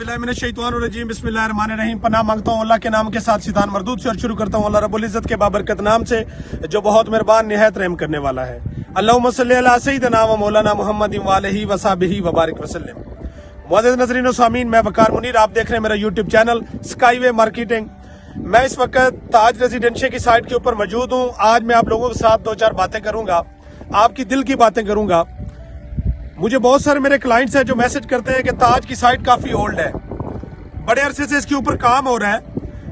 बिस्मिल्लाहिर्रहमानिर्रहीम बिस्मिल्लाहिर्रहमानिर्रहीम। पनाह मांगता हूँ अल्लाह के नाम के साथ शैतान मरदूद से, और शुरू करता हूँ अल्लाह रब्बुल इज्जत के बाबरकत नाम से जो बहुत मेहरबान निहायत रहम करने वाला है। अल्लाहुम्मा सल्ली अला सय्यिदिना व मौलाना मुहम्मद व आलिहि व सहबिहि व बारिक वसल्लम। मुअज़्ज़िज़ नज़रीन व सामीन, मैं वकार मुनीर, आप देख रहे हैं मेरा यूट्यूब चैनल स्काईवे मार्केटिंग। मैं इस वक्त ताज रेजिडेंशियल की साइट के ऊपर मौजूद हूँ। आज मैं आप लोगों के साथ दो चार बातें करूंगा, आपकी दिल की बातें करूंगा। मुझे बहुत सारे मेरे क्लाइंट्स हैं जो मैसेज करते हैं कि ताज की साइट काफी ओल्ड है, बड़े अरसे से इसके ऊपर काम हो रहा है,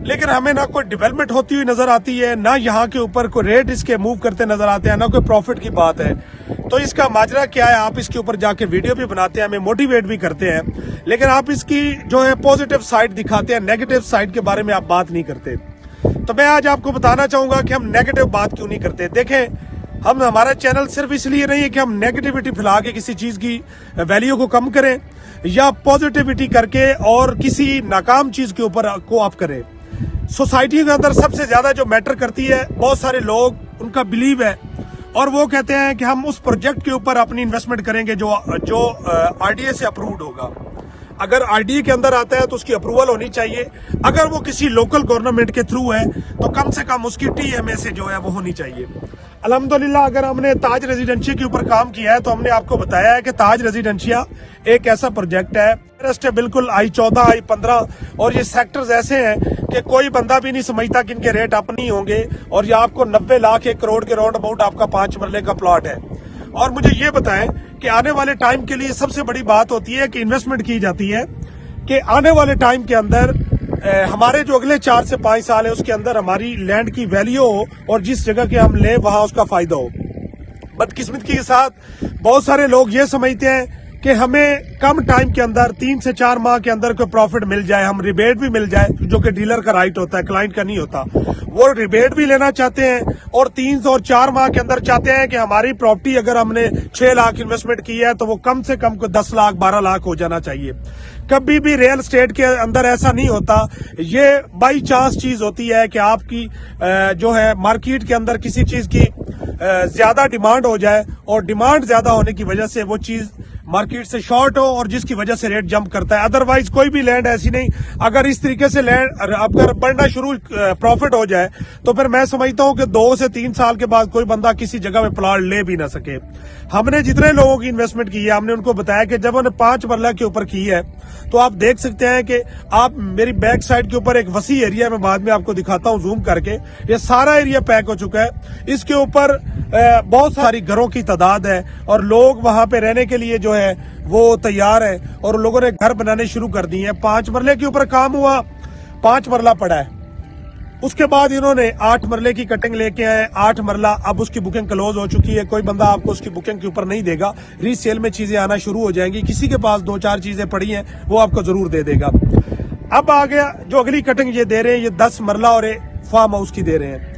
लेकिन हमें ना कोई डेवलपमेंट होती हुई नजर आती है, ना यहाँ के ऊपर कोई रेट इसके मूव करते नजर आते हैं, ना कोई प्रॉफिट की बात है। तो इसका माजरा क्या है, आप इसके ऊपर जाके वीडियो भी बनाते हैं, हमें मोटिवेट भी करते हैं, लेकिन आप इसकी जो है पॉजिटिव साइड दिखाते हैं, नेगेटिव साइड के बारे में आप बात नहीं करते। तो मैं आज आपको बताना चाहूंगा कि हम नेगेटिव बात क्यों नहीं करते। देखें, हमारा चैनल सिर्फ इसलिए नहीं है कि हम नेगेटिविटी फैला के किसी चीज की वैल्यू को कम करें या पॉजिटिविटी करके और किसी नाकाम चीज के ऊपर को आप करें। सोसाइटी के अंदर सबसे ज्यादा जो मैटर करती है, बहुत सारे लोग उनका बिलीव है और वो कहते हैं कि हम उस प्रोजेक्ट के ऊपर अपनी इन्वेस्टमेंट करेंगे जो आरडीए से अप्रूव्ड होगा। अगर आरडीए के अंदर आता है तो उसकी अप्रूवल होनी चाहिए। अगर वो किसी लोकल गवर्नमेंट के थ्रू है तो कम से कम उसकी टीएमए से जो है वो होनी चाहिए। अल्हम्दुलिल्लाह, अगर हमने ताज रेजिडेंशियल के ऊपर काम किया है तो हमने आपको बताया है कि ताज रेजिडेंशियल एक ऐसा प्रोजेक्ट है, ट्रस्ट है बिल्कुल I14 I15, और ये सेक्टर्स ऐसे हैं कि कोई बंदा भी नहीं समझता कि इनके रेट अप नहीं होंगे, और ये आपको 90 लाख 1 करोड़ के राउंड अबाउट आपका 5 मरले का प्लॉट है। और मुझे ये बताएं कि आने वाले टाइम के लिए सबसे बड़ी बात होती है कि इन्वेस्टमेंट की जाती है कि आने वाले टाइम के अंदर हमारे जो अगले 4 से 5 साल है उसके अंदर हमारी लैंड की वैल्यू हो और जिस जगह के हम ले वहां उसका फायदा हो। बदकिस्मती के साथ बहुत सारे लोग ये समझते हैं कि हमें कम टाइम के अंदर 3 से 4 माह के अंदर कोई प्रॉफिट मिल जाए, हम रिबेट भी मिल जाए, जो कि डीलर का राइट होता है, क्लाइंट का नहीं होता। वो रिबेट भी लेना चाहते हैं और 3 और 4 माह के अंदर चाहते हैं कि हमारी प्रॉपर्टी अगर हमने 6 लाख इन्वेस्टमेंट की है तो वो कम से कम को 10 लाख 12 लाख हो जाना चाहिए। कभी भी रियल एस्टेट के अंदर ऐसा नहीं होता। ये बाई चांस चीज होती है कि आपकी जो है मार्केट के अंदर किसी चीज की ज्यादा डिमांड हो जाए और डिमांड ज्यादा होने की वजह से वो चीज मार्केट से शॉर्ट हो और जिसकी वजह से रेट जंप करता है। अदरवाइज कोई भी लैंड ऐसी नहीं, अगर इस तरीके से लैंड अगर बढ़ना शुरू प्रॉफिट हो जाए तो फिर मैं समझता हूं कि 2 से 3 साल के बाद कोई बंदा किसी जगह में प्लॉट ले भी ना सके। हमने जितने लोगों की इन्वेस्टमेंट की है, हमने उनको बताया कि जब उन्होंने 5 मरला के ऊपर की है तो आप देख सकते हैं कि आप मेरी बैक साइड के ऊपर एक वसी एरिया में बाद में आपको दिखाता हूं जूम करके, ये सारा एरिया पैक हो चुका है। इसके ऊपर बहुत सारी घरों की तादाद है और लोग वहां पे रहने के लिए जो है वो तैयार है और लोगों ने घर बनाने शुरू कर दिए हैं। 5 मरले के ऊपर काम हुआ, 5 मरला पड़ा है। उसके बाद इन्होंने 8 मरले की कटिंग लेके आए, 8 मरला, अब उसकी बुकिंग क्लोज हो चुकी है। कोई बंदा आपको उसकी बुकिंग के ऊपर नहीं देगा, रीसेल में चीजें आना शुरू हो जाएंगी। किसी के पास 2-4 चीजें पड़ी हैं वो आपको जरूर दे देगा। अब आ गया जो अगली कटिंग ये दे रहे हैं, ये 10 मरला और फार्म हाउस की दे रहे हैं।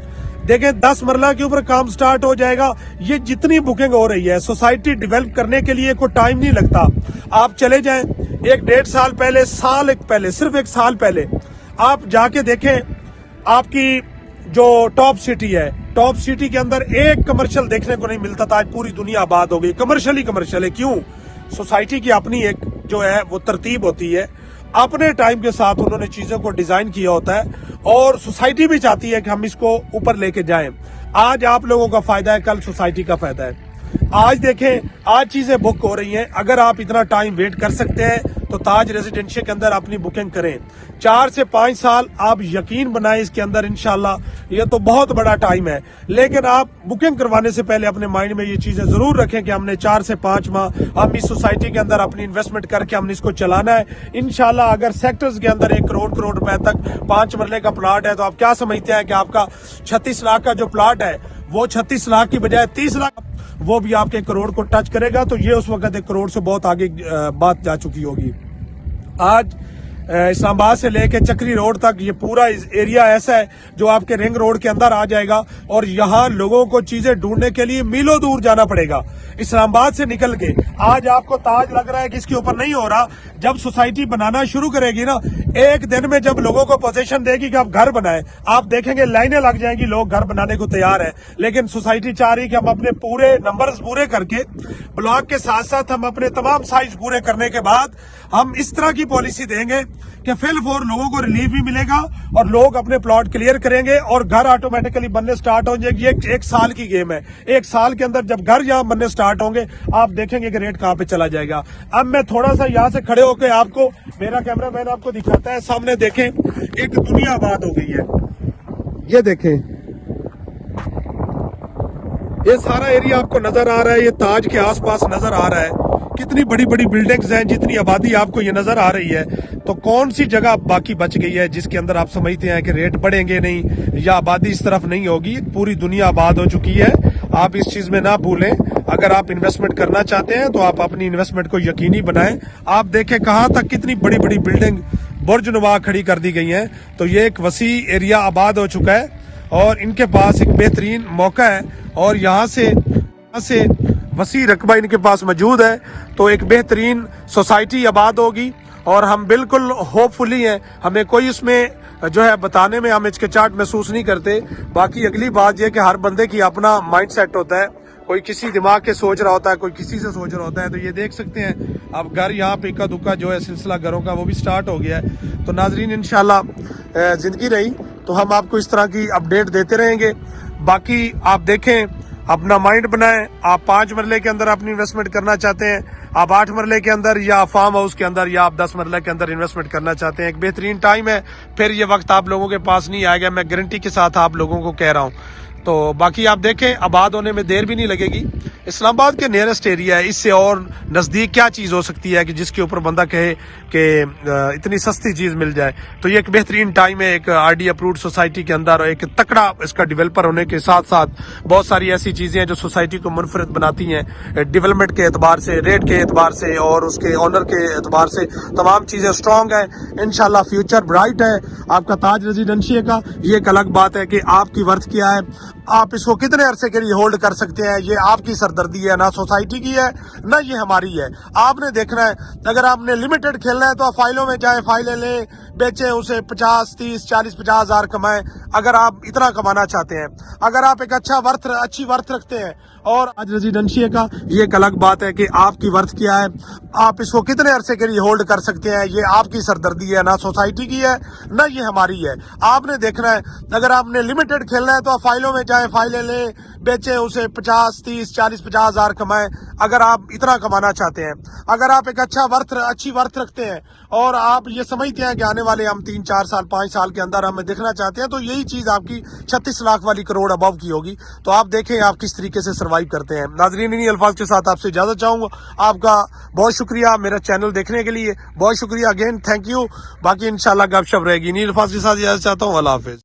देखें, 10 मरला के ऊपर काम स्टार्ट हो जाएगा। ये जितनी बुकिंग हो रही है, सोसाइटी डेवलप करने के लिए कोई टाइम नहीं लगता। आप चले जाएं 1-1.5 साल पहले, साल एक पहले, सिर्फ 1 साल पहले आप जाके देखें, आपकी जो टॉप सिटी है, टॉप सिटी के अंदर एक कमर्शियल देखने को नहीं मिलता था। आज पूरी दुनिया आबाद हो गई, कमर्शियल ही कमर्शियल है। क्यों? सोसाइटी की अपनी एक जो है वो तरतीब होती है, अपने टाइम के साथ उन्होंने चीजों को डिजाइन किया होता है और सोसाइटी भी चाहती है कि हम इसको ऊपर लेके जाएं। आज आप लोगों का फायदा है, कल सोसाइटी का फायदा है। आज देखें, आज चीजें बुक हो रही हैं। अगर आप इतना टाइम वेट कर सकते हैं तो ताज रेजिडेंशियल के अंदर अपनी बुकिंग करें। 4 से 5 साल आप यकीन बनाएं इसके अंदर, इंशाल्लाह ये तो बहुत बड़ा टाइम है। लेकिन आप बुकिंग करवाने से पहले अपने माइंड में ये चीजें जरूर रखें कि हमने 4 से 5 माह हम इस सोसाइटी के अंदर अपनी इन्वेस्टमेंट करके हमने इसको चलाना है। इंशाल्लाह अगर सेक्टर्स के अंदर 1 करोड़ रुपए तक 5 मरले का प्लॉट है तो आप क्या समझते हैं कि आपका 36 लाख का जो प्लॉट है वो 36 लाख की बजाय 30 लाख वो भी आपके 1 करोड़ को टच करेगा। तो ये उस वक्त 1 करोड़ से बहुत आगे बात जा चुकी होगी। आज इस्लामाबाद से लेके चक्री रोड तक ये पूरा एरिया ऐसा है जो आपके रिंग रोड के अंदर आ जाएगा और यहाँ लोगों को चीजें ढूंढने के लिए मीलों दूर जाना पड़ेगा। इस्लामाबाद से निकल के आज आपको ताज लग रहा है कि इसके ऊपर नहीं हो रहा। जब सोसाइटी बनाना शुरू करेगी ना, एक दिन में जब लोगों को पोजीशन देगी कि आप घर बनाएं, आप देखेंगे लाइनें लग जाएंगी, लोग घर बनाने को तैयार है। लेकिन सोसाइटी चाह रही कि हम अपने पूरे नंबर्स पूरे करके ब्लॉक के साथ साथ हम अपने तमाम साइज पूरे करने के बाद हम इस तरह की पॉलिसी देंगे कि फिल फॉर लोगों को रिलीफ भी मिलेगा और लोग अपने प्लॉट क्लियर करेंगे और घर ऑटोमेटिकली बनने स्टार्ट हो जाएगी। ये एक साल की गेम है। एक साल के अंदर जब घर यहाँ बनने स्टार्ट होंगे आप देखेंगे कि रेट कहाँ पे चला जाएगा। अब मैं थोड़ा सा यहाँ से खड़े होकर आपको, मेरा कैमरामैन आपको दिखाता है, सामने देखें एक दुनिया आबाद हो गई है। ये देखें, ये सारा एरिया आपको नजर आ रहा है, ये ताज के आसपास नजर आ रहा है। कितनी बड़ी बड़ी बिल्डिंग्स हैं, जितनी आबादी आपको ये नजर आ रही है। तो कौन सी जगह बाकी बच गई है जिसके अंदर आप समझते हैं कि रेट बढ़ेंगे नहीं या आबादी इस तरफ नहीं होगी? पूरी दुनिया आबाद हो चुकी है। आप इस चीज में ना भूलें। अगर आप इन्वेस्टमेंट करना चाहते हैं तो आप अपनी इन्वेस्टमेंट को यकीनी बनाएं। आप देखें कहां तक कितनी बड़ी बड़ी बिल्डिंग बुर्ज-नुमा खड़ी कर दी गई हैं। तो ये एक वसी एरिया आबाद हो चुका है और इनके पास एक बेहतरीन मौका है और यहाँ से वसी रकबा इनके पास मौजूद है। तो एक बेहतरीन सोसाइटी आबाद होगी और हम बिल्कुल होपफुली हैं। हमें कोई उसमें जो है बताने में हम हिचकिचाहट महसूस नहीं करते। बाकी अगली बात यह कि हर बंदे की अपना माइंड सेट होता है। कोई किसी दिमाग के सोच रहा होता है, कोई किसी से सोच रहा होता है। तो ये देख सकते हैं अब घर यहाँ पे इक्का दुक्का जो है सिलसिला घरों का वो भी स्टार्ट हो गया है। तो नाजरीन इंशाल्लाह जिंदगी रही तो हम आपको इस तरह की अपडेट देते रहेंगे। बाकी आप देखें, अपना माइंड बनाएं। आप 5 मरले के अंदर अपनी इन्वेस्टमेंट करना चाहते हैं, आप 8 मरले के अंदर या फार्म हाउस के अंदर या आप 10 मरले के अंदर इन्वेस्टमेंट करना चाहते हैं, एक बेहतरीन टाइम है। फिर ये वक्त आप लोगों के पास नहीं आएगा, मैं गारंटी के साथ आप लोगों को कह रहा हूँ। तो बाकी आप देखें, आबाद होने में देर भी नहीं लगेगी। इस्लामाबाद के नियरेस्ट एरिया है, इससे और नज़दीक क्या चीज़ हो सकती है कि जिसके ऊपर बंदा कहे कि इतनी सस्ती चीज़ मिल जाए। तो ये एक बेहतरीन टाइम है एक आरडी अप्रूव्ड सोसाइटी के अंदर। एक तकड़ा इसका डेवलपर होने के साथ साथ बहुत सारी ऐसी चीज़ें हैं जो सोसाइटी को मुनफरद बनाती हैं डेवलपमेंट के एतबार से, रेट के एतबार से और उसके ऑनर के एतबार से। तमाम चीज़ें स्ट्रॉन्ग है। इंशाल्लाह फ्यूचर ब्राइट है आपका ताज रेजिडेंशियल का। ये एक अलग बात है कि आपकी वर्थ क्या है, आप इसको कितने अरसे के लिए होल्ड कर सकते हैं। ये आपकी सरदर्दी है, ना सोसाइटी की है ना ये हमारी है। आपने देखना है, अगर आपने लिमिटेड खेलना है तो आप फाइलों में जाए, फाइलें लें, बेचें, उसे 50, 30, 40, 50 हजार कमाएं अगर आप इतना कमाना चाहते हैं। अगर आप एक अच्छी वर्थ रखते हैं और आज रेजिडेंशियल का ये एक अलग बात है कि आपकी वर्थ क्या है, आप इसको कितने अरसे के लिए होल्ड कर सकते हैं। ये आपकी सरदर्दी है, ना सोसाइटी की है ना ये हमारी है। आपने देखना है, अगर आपने लिमिटेड खेलना है तो आप फाइलों में जाए, फाइलें लें, बेचें, उसे 50, 30, 40, 50 हजार कमाएं अगर आप इतना कमाना चाहते हैं। अगर आप एक अच्छी वर्थ रखते हैं और आप ये समझते हैं कि आने वाले हम 3, 4 साल, 5 साल के अंदर हमें देखना चाहते हैं, तो यही चीज आपकी 36 लाख वाली करोड़ अबव की होगी। तो आप देखें आप किस तरीके से सर्वाइव करते हैं। नाजरीन इन्हीं अल्फाज के साथ आपसे इजाजत चाहूंगा। आपका बहुत शुक्रिया मेरा चैनल देखने के लिए, बहुत शुक्रिया अगेन, थैंक यू। बाकी इंशाल्लाह गपशप रहेगी। इन्हीं अल्फाज के साथ इजाजत चाहता हूँ। अल्लाह हाफिज।